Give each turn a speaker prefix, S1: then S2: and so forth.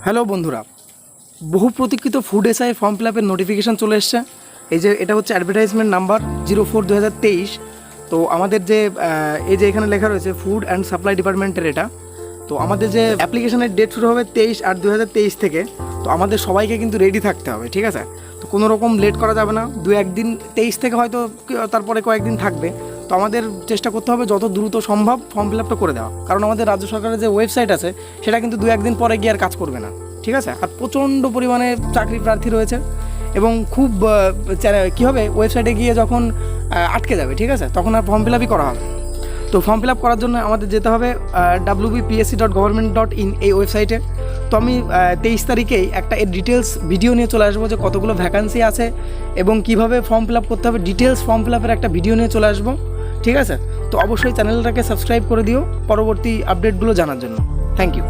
S1: Hello বন্ধুরা, বহু প্রতীক্ষিত ফুড এসআই ফর্ম ফিল আপের নোটিফিকেশান চলে এসছে। এই যে এটা হচ্ছে অ্যাডভার্টাইজমেন্ট নাম্বার 04/2023। তো আমাদের যে এই যে এখানে লেখা রয়েছে ফুড অ্যান্ড সাপ্লাই ডিপার্টমেন্টের এটা। তো আমাদের যে অ্যাপ্লিকেশনের ডেট শুরু হবে 23/8/2023 থেকে। তো আমাদের সবাইকে কিন্তু রেডি থাকতে হবে, ঠিক আছে? তো কোনো রকম লেট করা যাবে না। 2-1 দিন 23 থেকে হয়তো তারপরে কয়েকদিন থাকবে। তো আমাদের চেষ্টা করতে হবে যত দ্রুত সম্ভব ফর্ম ফিল আপটা করে দেওয়া, কারণ আমাদের রাজ্য সরকারের যে ওয়েবসাইট আছে সেটা কিন্তু 2-1 দিন পরে গিয়ে আর কাজ করবে না, ঠিক আছে? আর প্রচণ্ড পরিমাণে চাকরি প্রার্থী রয়েছে এবং খুব কী হবে, ওয়েবসাইটে গিয়ে যখন আটকে যাবে, ঠিক আছে, তখন আর ফর্ম ফিল আপই করা হবে। তো ফর্ম ফিল আপ করার জন্য আমাদের যেতে হবে wbpsc.government.in এই ওয়েবসাইটে। তো আমি 23 তারিখেই একটা এর ডিটেলস ভিডিও নিয়ে চলে আসবো যে কতগুলো ভ্যাকান্সি আছে এবং কিভাবে ফর্ম ফিল আপ করতে হবে, ডিটেলস ফর্ম ফিল আপের একটা ভিডিও নিয়ে চলে আসবো, ঠিক আছে? তো অবশ্যই চ্যানেলটাকে সাবস্ক্রাইব করে দিও পরবর্তী আপডেটগুলো জানার জন্য। Thank you.